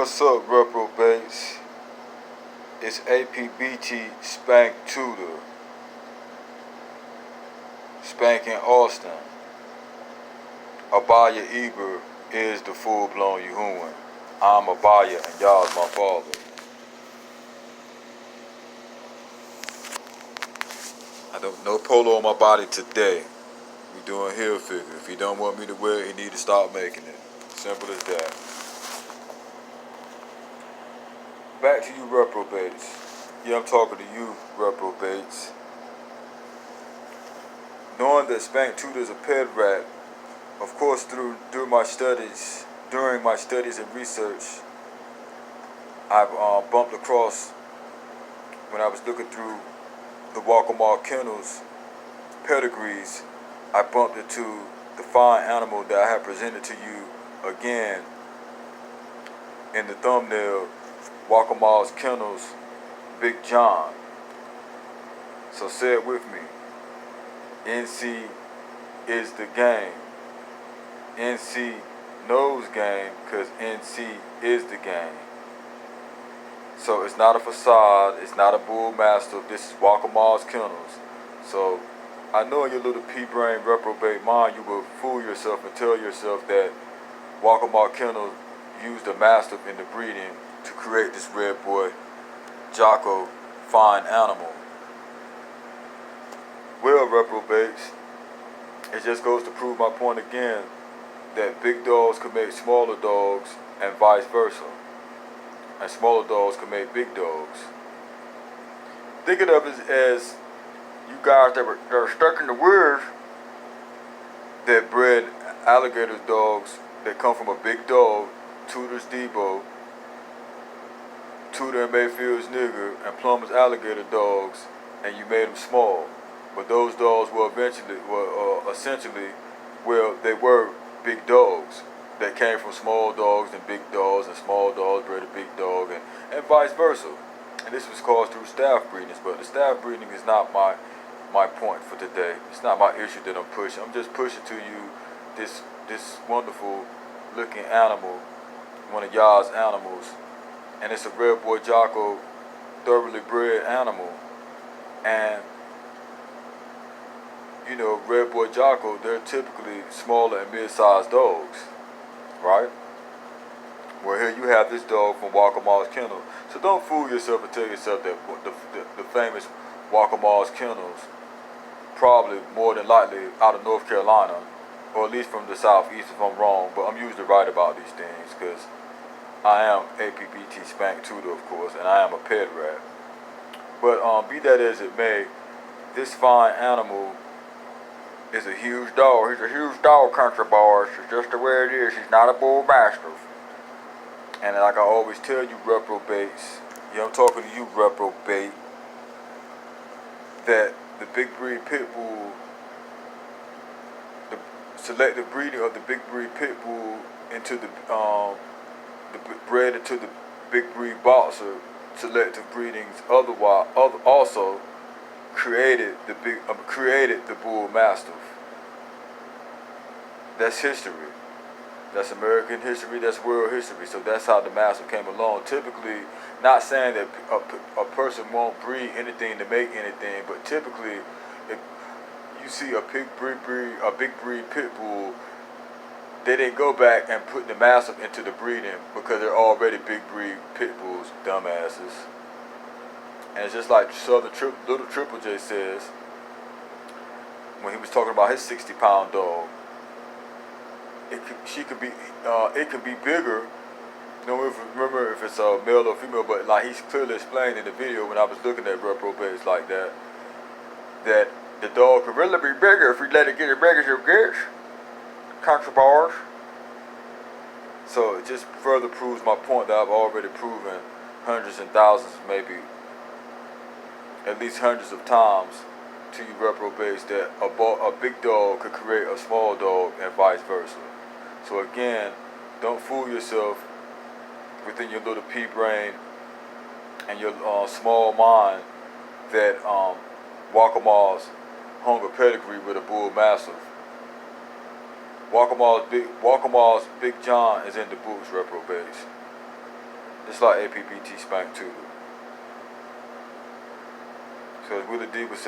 What's up, reprobates? It's Apbt, Spank, Tudor, Spank in Austin. Abaya Eber is the full-blown Yahuwah. I'm Abaya and y'all's my father. I don't no polo on my body today. We doing heel figure. If you don't want me to wear it, you need to stop making it. Simple as that. Back to you reprobates. Yeah, I'm talking to you reprobates. Knowing that Spank Tudor is a ped rat, of course during my studies and research, I've bumped across, when I was looking through the Waccama Kennels pedigrees, I bumped into the fine animal that I have presented to you again in the thumbnail, Waccama's Kennels, Big John. So say it with me. NC is the game. NC knows game because NC is the game. So it's not a facade, it's not a bull mastiff, this is Waccama's Kennels. So I know in your little pea-brain reprobate mind you will fool yourself and tell yourself that Waccama Kennels used a mastiff in the breeding to create this red boy, JOCKO, fine animal. Well, reprobates, it just goes to prove my point again that big dogs can make smaller dogs and vice versa. And smaller dogs can make big dogs. Think of it as you guys that are stuck in the woods that bred alligator dogs that come from a big dog, Tudor's Debo, Tudor and Mayfield's Nigger, and Plummer's alligator dogs, and you made them small. But those dogs were essentially, they were big dogs that came from small dogs and big dogs, and small dogs bred a big dog, and vice versa. And this was caused through staff breedings, but the staff breeding is not my point for today. It's not my issue that I'm pushing. I'm just pushing to you this wonderful looking animal, one of y'all's animals, and it's a red boy JOCKO, thoroughly bred animal. And you know, red boy JOCKO, they're typically smaller and mid-sized dogs, right? Well, here you have this dog from Waccama's Kennel. So don't fool yourself and tell yourself that the famous Waccama's Kennels, probably more than likely out of North Carolina, or at least from the southeast if I'm wrong, but I'm usually right about these things because I am Apbt Spank Tudor, of course, and I am a pet rat. But be that as it may, this fine animal is a huge dog. He's a huge dog, country boys. It's just the way it is. He's not a bull mastiff. And like I always tell you reprobates, I'm talking to you reprobate, that the big breed pit bull, the selective breeding of the big breed pit bull into the bred into the big breed boxer, selective breedings also created the bull mastiff. That's history. That's American history, that's world history. So that's how the mastiff came along. Typically, not saying that a person won't breed anything to make anything, but typically, if you see a big breed pit bull, they didn't go back and put the mastiff into the breeding because they're already big breed pit bulls, dumbasses. And it's just like little Triple J says when he was talking about his 60-pound dog. It can be bigger. You don't remember if it's a male or female, but like he's clearly explained in the video when I was looking at reprobates like that the dog could really be bigger if we let it get as big as it gets. Country bars. So it just further proves my point that I've already proven hundreds and thousands, maybe at least hundreds of times to you reprobates, that a big dog could create a small dog and vice versa. So again, don't fool yourself within your little pea brain and your small mind that Waccama's hung a pedigree with a bull mastiff. Waccama's Big John is in the boots, reprobates. just like Apbt, Spank, Tudor. So as Willie D would say,